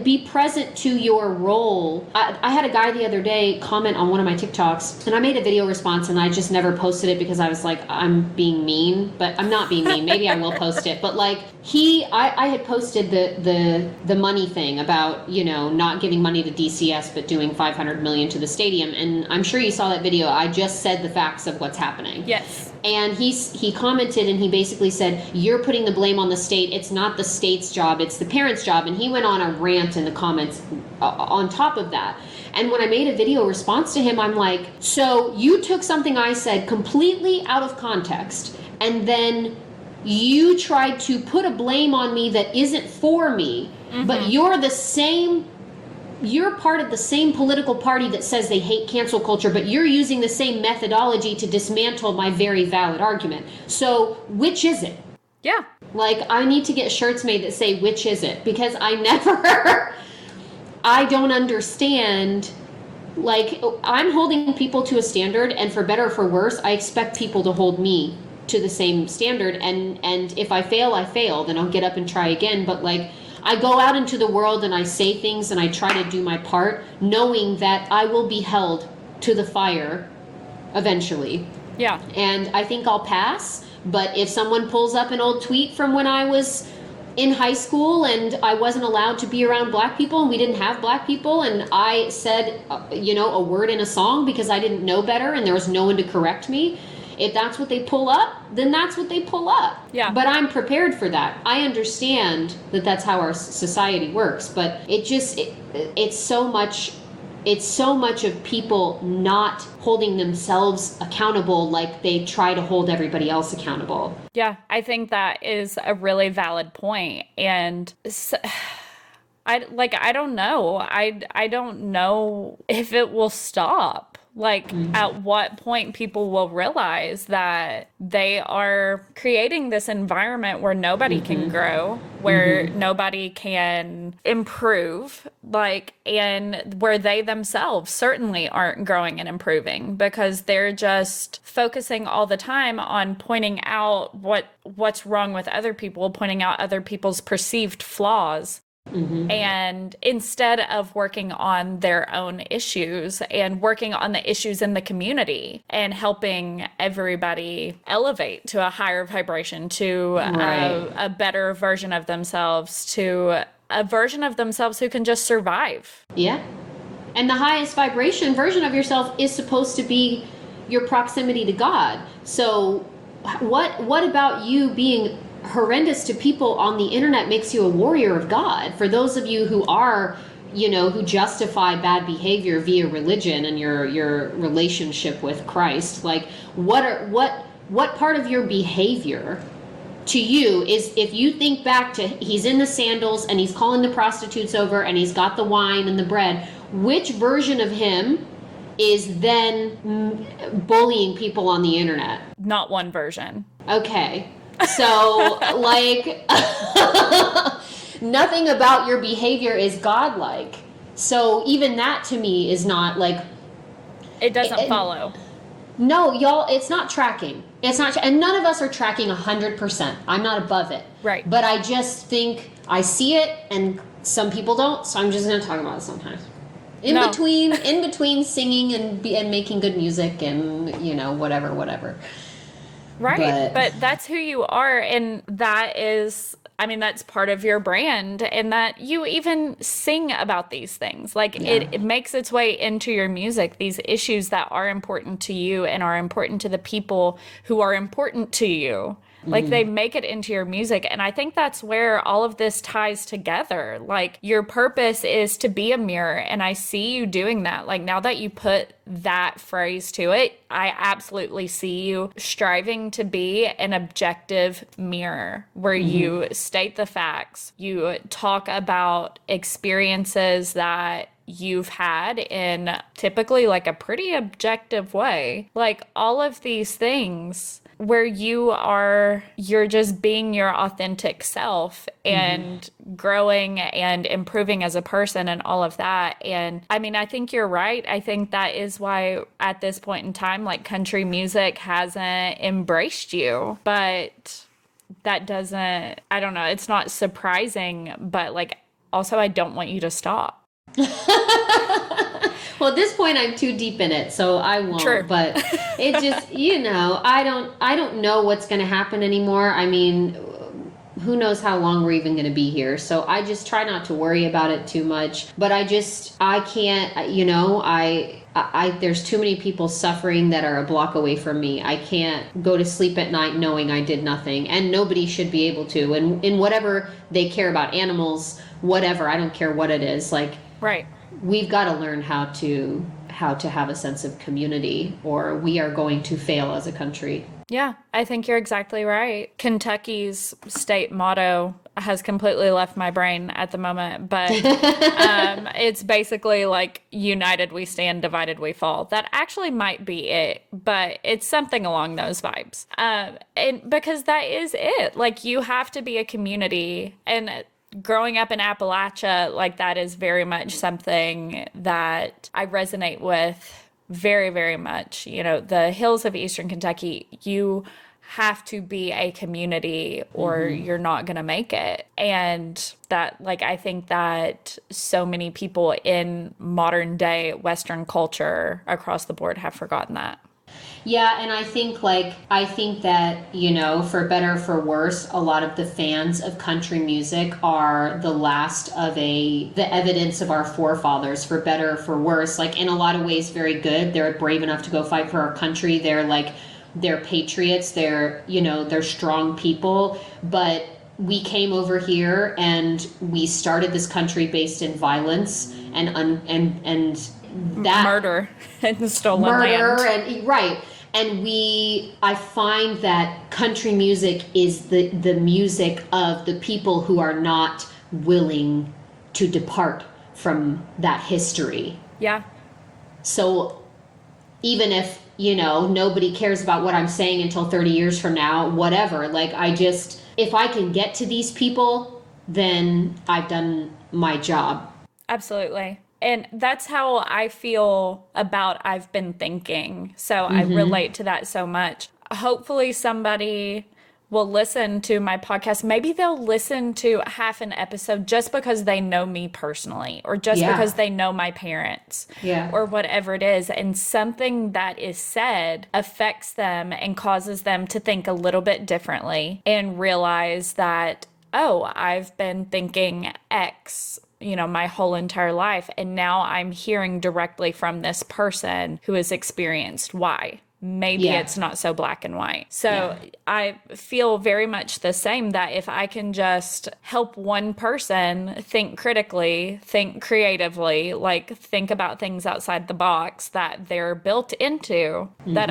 [SPEAKER 2] Be present to your role. I had a guy the other day comment on one of my TikToks, and I made a video response, and I just never posted it because I was like, I'm being mean, but I'm not being mean. Maybe I will post it. But like I had posted the money thing about, not giving money to DCS, but doing $500 million to the stadium. And I'm sure you saw that video. I just said the facts of what's happening.
[SPEAKER 1] Yes.
[SPEAKER 2] And he commented, and he basically said, you're putting the blame on the state. It's not the state's job. It's the parents' job. And he went on a rant in the comments on top of that. And when I made a video response to him, I'm like, so you took something I said completely out of context, and then you tried to put a blame on me that isn't for me, but you're part of the same political party that says they hate cancel culture, but you're using the same methodology to dismantle my very valid argument. So which is it?
[SPEAKER 1] Yeah.
[SPEAKER 2] Like, I need to get shirts made that say, which is it? Because I don't understand. Like, I'm holding people to a standard, and for better or for worse, I expect people to hold me to the same standard. And if I fail, I fail. Then I'll get up and try again. But like, I go out into the world and I say things and I try to do my part, knowing that I will be held to the fire eventually.
[SPEAKER 1] Yeah.
[SPEAKER 2] And I think I'll pass. But if someone pulls up an old tweet from when I was in high school and I wasn't allowed to be around black people and we didn't have black people, and I said, a word in a song because I didn't know better and there was no one to correct me, if that's what they pull up, then that's what they pull up.
[SPEAKER 1] Yeah.
[SPEAKER 2] But I'm prepared for that. I understand that that's how our society works, but it's so much of people not holding themselves accountable like they try to hold everybody else accountable.
[SPEAKER 1] Yeah, I think that is a really valid point. And I don't know. I don't know if it will stop. Like, at what point people will realize that they are creating this environment where nobody can grow, where nobody can improve, and where they themselves certainly aren't growing and improving because they're just focusing all the time on pointing out what's wrong with other people, pointing out other people's perceived flaws. And instead of working on their own issues and working on the issues in the community and helping everybody elevate to a higher vibration, to a better version of themselves, to a version of themselves who can just survive.
[SPEAKER 2] Yeah. And the highest vibration version of yourself is supposed to be your proximity to God. So what about you being horrendous to people on the internet makes you a warrior of God? For those of you who are, who justify bad behavior via religion and your relationship with Christ, like what part of your behavior to you is, if you think back to he's in the sandals and he's calling the prostitutes over and he's got the wine and the bread, which version of him is then bullying people on the internet?
[SPEAKER 1] Not one version.
[SPEAKER 2] Okay. So, nothing about your behavior is godlike. So even that to me is not
[SPEAKER 1] it doesn't follow.
[SPEAKER 2] No, y'all, it's not tracking. It's not, and none of us are tracking 100%. I'm not above it.
[SPEAKER 1] Right.
[SPEAKER 2] But I just think I see it, and some people don't. So I'm just going to talk about it sometimes. In between singing and making good music and whatever.
[SPEAKER 1] Right. But that's who you are. And that is, that's part of your brand, and that you even sing about these things. It makes its way into your music, these issues that are important to you and are important to the people who are important to you. They make it into your music. And I think that's where all of this ties together. Your purpose is to be a mirror. And I see you doing that. Now that you put that phrase to it, I absolutely see you striving to be an objective mirror where you state the facts. You talk about experiences that you've had in typically a pretty objective way. All of these things where you're just being your authentic self and growing and improving as a person and all of that. And I think you're right. I think that is why at this point in time, country music hasn't embraced you. But that doesn't, I don't know, it's not surprising, but also I don't want you to stop.
[SPEAKER 2] Well, at this point, I'm too deep in it, so I won't.
[SPEAKER 1] True.
[SPEAKER 2] But it just, I don't know what's going to happen anymore. Who knows how long we're even going to be here? So I just try not to worry about it too much. But I can't. There's too many people suffering that are a block away from me. I can't go to sleep at night knowing I did nothing, and nobody should be able to. And in whatever they care about, animals, whatever. I don't care what it is.
[SPEAKER 1] Right.
[SPEAKER 2] We've got to learn how to have a sense of community, or we are going to fail as a country.
[SPEAKER 1] Yeah, I think you're exactly right. Kentucky's state motto has completely left my brain at the moment, but it's basically united we stand, divided we fall. That actually might be it, but it's something along those vibes. And because that is it. You have to be a community, and growing up in Appalachia, that is very much something that I resonate with very, very much. The hills of Eastern Kentucky, you have to be a community or you're not going to make it. And that, I think that so many people in modern day Western culture across the board have forgotten that.
[SPEAKER 2] Yeah, and I think that, you know, for better or for worse, a lot of the fans of country music are the last of the evidence of our forefathers, for better or for worse. Like, in a lot of ways, very good. They're brave enough to go fight for our country. They're patriots. They're strong people. But we came over here and we started this country based in violence and that
[SPEAKER 1] Murder and stolen
[SPEAKER 2] murder
[SPEAKER 1] land.
[SPEAKER 2] and right. And I find that country music is the music of the people who are not willing to depart from that history.
[SPEAKER 1] Yeah.
[SPEAKER 2] So even if, you know, nobody cares about what I'm saying until 30 years from now, whatever, like, if I can get to these people, then I've done my job.
[SPEAKER 1] Absolutely. And that's how I feel about I've been thinking. So I
[SPEAKER 2] Mm-hmm.
[SPEAKER 1] relate to that so much. Hopefully somebody will listen to my podcast. Maybe they'll listen to half an episode just because they know me personally, or just
[SPEAKER 2] Yeah.
[SPEAKER 1] because they know my parents,
[SPEAKER 2] Yeah.
[SPEAKER 1] or whatever it is. And something that is said affects them and causes them to think a little bit differently and realize that, oh, I've been thinking X, you know, my whole entire life. And now I'm hearing directly from this person who has experienced Y. Maybe
[SPEAKER 2] Yeah.
[SPEAKER 1] it's not so black and white. So
[SPEAKER 2] Yeah.
[SPEAKER 1] I feel very much the same, that if I can just help one person think critically, think creatively, like think about things outside the box that they're built into, that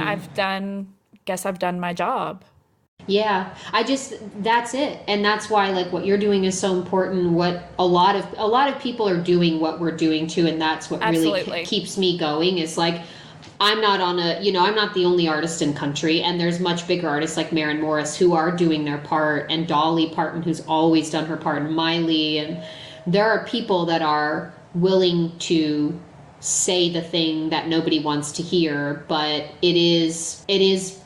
[SPEAKER 1] guess I've done my job.
[SPEAKER 2] Yeah, that's it. And that's why, like, what you're doing is so important. What a lot of people are doing what we're doing too, and that's what really
[SPEAKER 1] Absolutely.
[SPEAKER 2] keeps me going, is like, I'm not the only artist in country, and there's much bigger artists like Maren Morris who are doing their part, and Dolly Parton, who's always done her part, and Miley, and there are people that are willing to say the thing that nobody wants to hear, but it is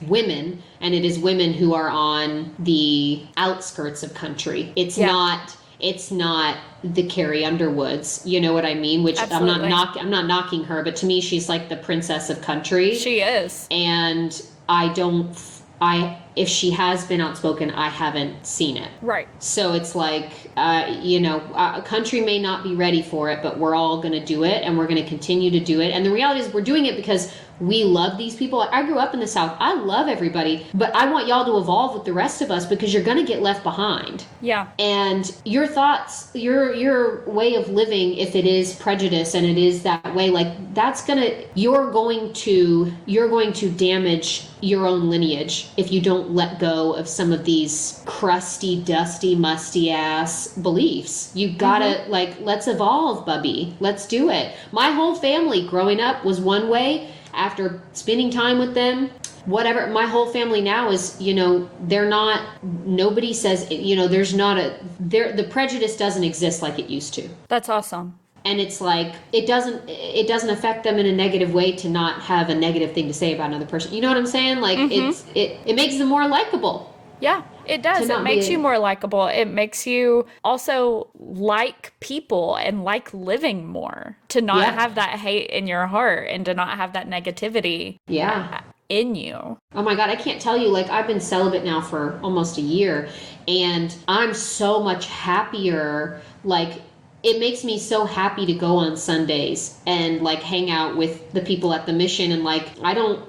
[SPEAKER 2] women, and it is women who are on the outskirts of country. It's not the Carrie Underwoods, you know what I mean? Which
[SPEAKER 1] Absolutely.
[SPEAKER 2] I'm not knocking her, but to me she's like the princess of country.
[SPEAKER 1] She is.
[SPEAKER 2] And if she has been outspoken, I haven't seen it.
[SPEAKER 1] Right.
[SPEAKER 2] So it's like, country may not be ready for it, but we're all going to do it, and we're going to continue to do it. And the reality is, we're doing it because we love these people. I grew up in the South. I love everybody, but I want y'all to evolve with the rest of us, because you're going to get left behind.
[SPEAKER 1] Yeah.
[SPEAKER 2] And your thoughts, your way of living, if it is prejudice and it is that way, like, you're going to damage your own lineage if you don't let go of some of these crusty, dusty, musty ass beliefs. You gotta, like, let's evolve, bubby. Let's do it. My whole family growing up was one way. After spending time with them, whatever, my whole family now is, nobody says, the prejudice doesn't exist like it used to.
[SPEAKER 1] That's awesome.
[SPEAKER 2] And it's like, it doesn't affect them in a negative way to not have a negative thing to say about another person. You know what I'm saying? Like, it makes them more likable.
[SPEAKER 1] Yeah, it does. It makes you more likable. It makes you also like people and like living more, to not have that hate in your heart and to not have that negativity in you.
[SPEAKER 2] Oh my God, I can't tell you, like, I've been celibate now for almost a year, and I'm so much happier. Like, it makes me so happy to go on Sundays and, like, hang out with the people at the mission. And, like,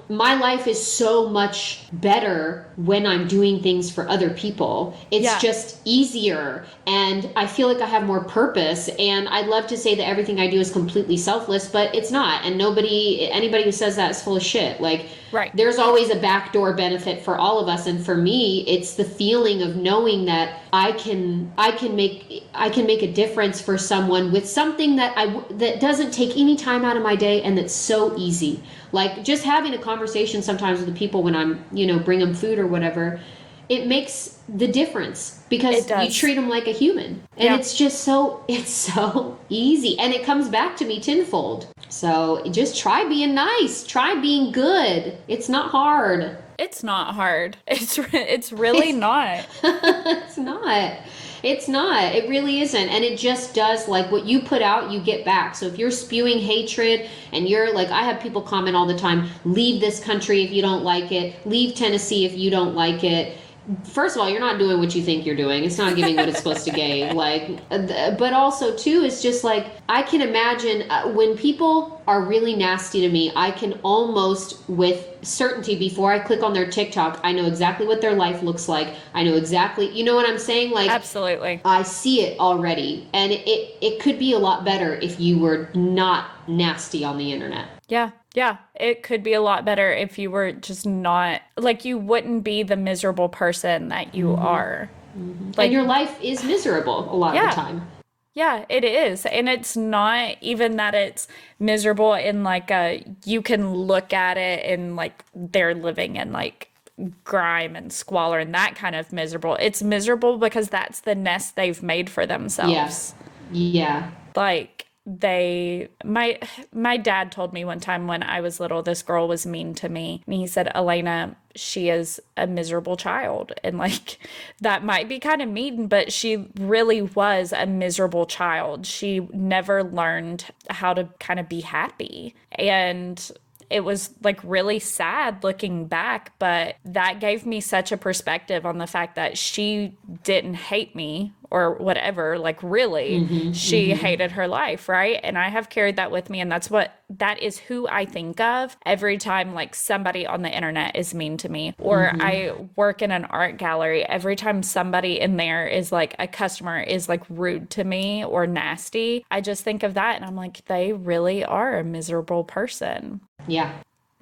[SPEAKER 2] my life is so much better when I'm doing things for other people. It's just easier, and I feel like I have more purpose. And I'd love to say that everything I do is completely selfless, but it's not. And anybody who says that is full of shit. Like,
[SPEAKER 1] right.
[SPEAKER 2] There's always a backdoor benefit for all of us. And for me, it's the feeling of knowing that I can make a difference for someone with something that doesn't take any time out of my day, and that's so easy. Like, just having a conversation sometimes with the people when I'm, bring them food or whatever, it makes the difference, because you treat them like a human. And it's just so easy. And it comes back to me tenfold. So just try being nice. Try being good. It's not hard.
[SPEAKER 1] It's not hard. It's really not.
[SPEAKER 2] It's not. It's not. It really isn't. And it just does, like, what you put out, you get back. So if you're spewing hatred and you're like, I have people comment all the time, leave this country if you don't like it, leave Tennessee if you don't like it. First of all, you're not doing what you think you're doing. It's not giving what it's supposed to give. Like, but also too, it's just like, I can imagine when people are really nasty to me, I can almost with certainty, before I click on their TikTok, I know exactly what their life looks like. I know exactly, you know what I'm saying? Like,
[SPEAKER 1] absolutely.
[SPEAKER 2] I see it already. And it could be a lot better if you were not nasty on the internet.
[SPEAKER 1] Yeah. Yeah, it could be a lot better if you were just not, like, you wouldn't be the miserable person that you are.
[SPEAKER 2] Like, and your life is miserable a lot of the time.
[SPEAKER 1] Yeah, it is. And it's not even that it's miserable in like you can look at it and like they're living in like grime and squalor and that kind of miserable. It's miserable because that's the nest they've made for themselves.
[SPEAKER 2] Yes. Yeah.
[SPEAKER 1] Like, my dad told me one time when I was little, this girl was mean to me, and he said, Elena, she is a miserable child. And like, that might be kind of mean, but she really was a miserable child. She never learned how to kind of be happy. And it was like really sad looking back, but that gave me such a perspective on the fact that she didn't hate me or whatever. Like, really, she hated her life, right? And I have carried that with me, and that is who I think of every time like somebody on the internet is mean to me, or I work in an art gallery. Every time somebody in there is like, a customer is like rude to me or nasty, I just think of that and I'm like, they really are a miserable person.
[SPEAKER 2] Yeah.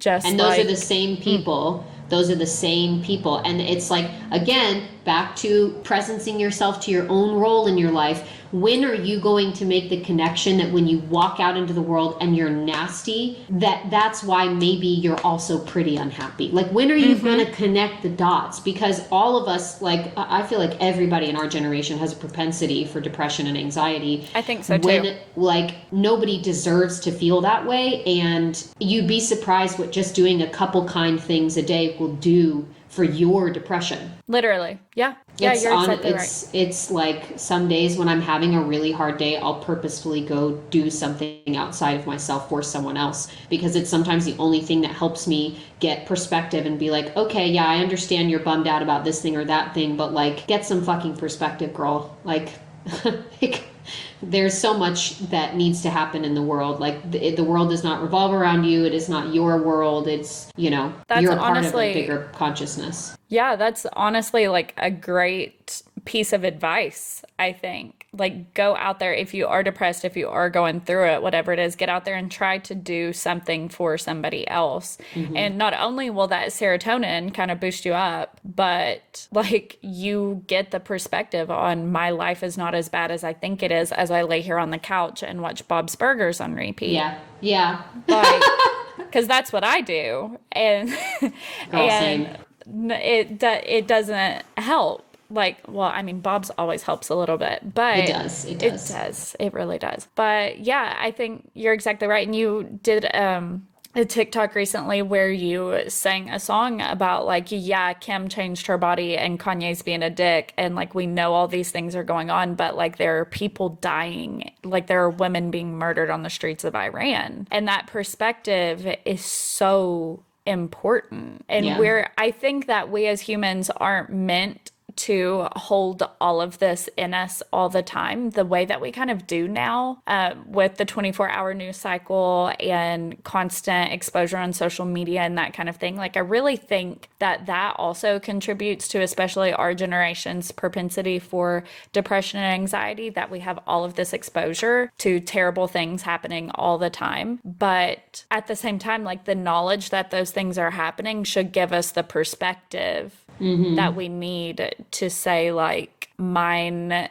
[SPEAKER 1] And
[SPEAKER 2] those are the same people. Those are the same people. And it's like, again, back to presencing yourself to your own role in your life. When are you going to make the connection that when you walk out into the world and you're nasty, that's why maybe you're also pretty unhappy? Like, when are you going to connect the dots? Because all of us, like, I feel like everybody in our generation has a propensity for depression and anxiety.
[SPEAKER 1] I think so too.
[SPEAKER 2] Like, nobody deserves to feel that way. And you'd be surprised what just doing a couple kind things a day will do for your depression.
[SPEAKER 1] Literally. Yeah. Yeah, you're exactly right.
[SPEAKER 2] It's like some days when I'm having a really hard day, I'll purposefully go do something outside of myself for someone else, because it's sometimes the only thing that helps me get perspective and be like, okay, yeah, I understand you're bummed out about this thing or that thing, but like, get some fucking perspective, girl. Like, there's so much that needs to happen in the world. Like, the world does not revolve around you. It is not your world. It's, you're a part of a bigger consciousness.
[SPEAKER 1] Yeah, that's honestly like a great piece of advice, I think. Like, go out there if you are depressed, if you are going through it, whatever it is, get out there and try to do something for somebody else. And not only will that serotonin kind of boost you up, but like, you get the perspective on, my life is not as bad as I think it is, as I lay here on the couch and watch Bob's Burgers on repeat.
[SPEAKER 2] Yeah. Yeah.
[SPEAKER 1] Like, because that's what I do. And, and it doesn't help. Like, well, I mean, Bob's always helps a little bit, but
[SPEAKER 2] it does.
[SPEAKER 1] It really does. But yeah, I think you're exactly right. And you did a TikTok recently where you sang a song about like, yeah, Kim changed her body and Kanye's being a dick, and like, we know all these things are going on, but like, there are people dying, like there are women being murdered on the streets of Iran, and that perspective is so important. And I think that we as humans aren't meant to hold all of this in us all the time, the way that we kind of do now, with the 24-hour news cycle and constant exposure on social media and that kind of thing. Like, I really think that also contributes to, especially our generation's propensity for depression and anxiety, that we have all of this exposure to terrible things happening all the time. But at the same time, like, the knowledge that those things are happening should give us the perspective that we need to say, like, mine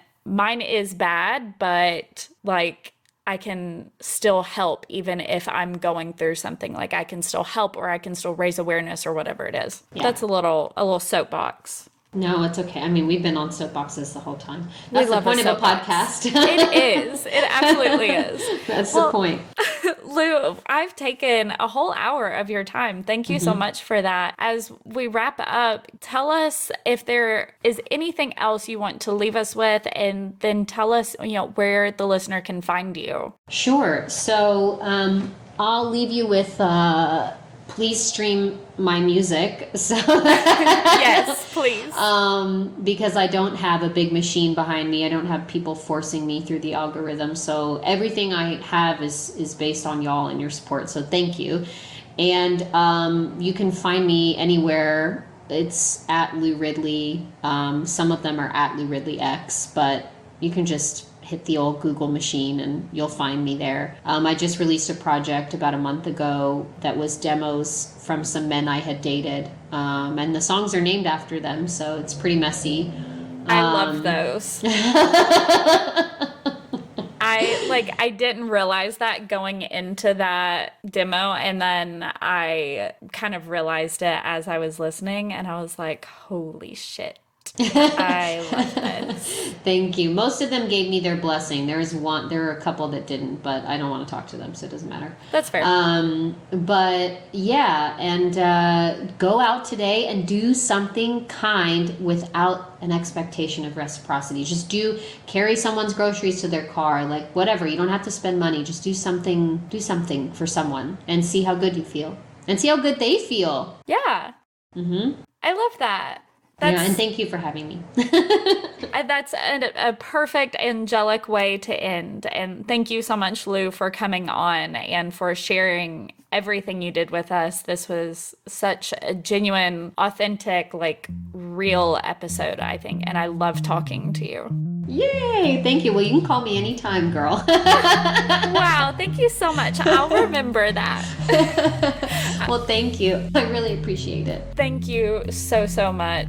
[SPEAKER 1] is bad, but like, I can still help even if I'm going through something. Like, I can still help, or I can still raise awareness, or whatever it is. Yeah. That's a little soapbox.
[SPEAKER 2] No, it's okay. I mean, we've been on soapboxes the whole time. That's the point of a podcast.
[SPEAKER 1] It is. It absolutely is.
[SPEAKER 2] That's the point.
[SPEAKER 1] Lou, I've taken a whole hour of your time. Thank you so much for that. As we wrap up, tell us if there is anything else you want to leave us with, and then tell us, where the listener can find you.
[SPEAKER 2] Sure. So I'll leave you with please stream my music. So
[SPEAKER 1] Yes, please.
[SPEAKER 2] Because I don't have a big machine behind me. I don't have people forcing me through the algorithm. So everything I have is based on y'all and your support. So thank you. And you can find me anywhere. It's at Lou Ridley. Some of them are at Lou Ridley X, but you can just hit the old Google machine and you'll find me there. I just released a project about a month ago that was demos from some men I had dated. And the songs are named after them, so it's pretty messy.
[SPEAKER 1] I love those. I didn't realize that going into that demo, and then I kind of realized it as I was listening, and I was like, holy shit. I love this.
[SPEAKER 2] Thank you. Most of them gave me their blessing. There are a couple that didn't, but I don't want to talk to them, so it doesn't matter.
[SPEAKER 1] That's fair.
[SPEAKER 2] But yeah, and go out today and do something kind without an expectation of reciprocity. Just carry someone's groceries to their car, like whatever. You don't have to spend money. Just do something for someone and see how good you feel and see how good they feel.
[SPEAKER 1] Yeah.
[SPEAKER 2] Mm-hmm.
[SPEAKER 1] I love that.
[SPEAKER 2] And thank you for having me.
[SPEAKER 1] That's a perfect angelic way to end. And thank you so much, Lou, for coming on and for sharing everything you did with us. This was such a genuine, authentic, real episode, I think. And I love talking to you.
[SPEAKER 2] Yay! Thank you. Well, you can call me anytime, girl.
[SPEAKER 1] Wow, thank you so much. I'll remember that.
[SPEAKER 2] Well, thank you. I really appreciate it.
[SPEAKER 1] Thank you so, so much.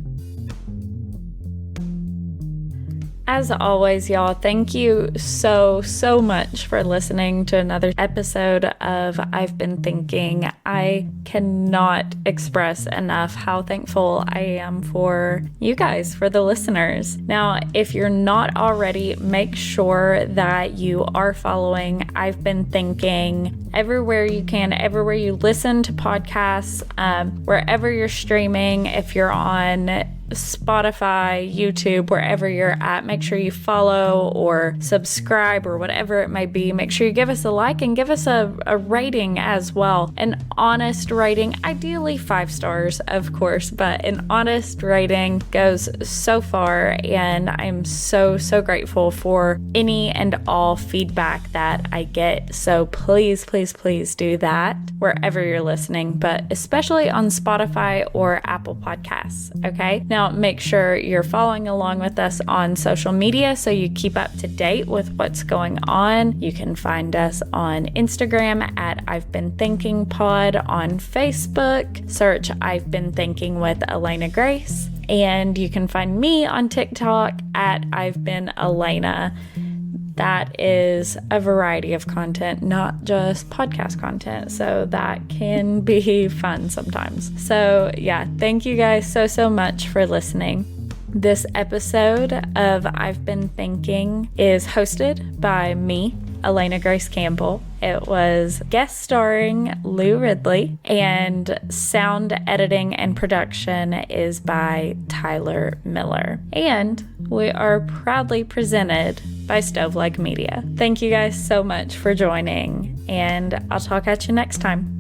[SPEAKER 1] As always, y'all, thank you so, so much for listening to another episode of I've Been Thinking. I cannot express enough how thankful I am for you guys, for the listeners. Now, if you're not already, make sure that you are following I've Been Thinking everywhere you can, everywhere you listen to podcasts, wherever you're streaming. If you're on Spotify, YouTube, wherever you're at, make sure you follow or subscribe or whatever it might be. Make sure you give us a like and give us a rating as well. An honest rating, ideally 5 stars, of course, but an honest rating goes so far, and I'm so, so grateful for any and all feedback that I get. So please, please, please do that wherever you're listening, but especially on Spotify or Apple Podcasts, okay? Now, make sure you're following along with us on social media so you keep up to date with what's going on. You can find us on Instagram at I've Been Thinking Pod, on Facebook, search I've Been Thinking with Elena Grace, and you can find me on TikTok at I've Been Elena. That is a variety of content, not just podcast content. So that can be fun sometimes. So yeah, thank you guys so, so much for listening. This episode of I've Been Thinking is hosted by me, Elena Grace Campbell. It was guest starring Lou Ridley, and sound editing and production is by Tyler Miller. And we are proudly presented by Stoveleg Media. Thank you guys so much for joining, and I'll talk at you next time.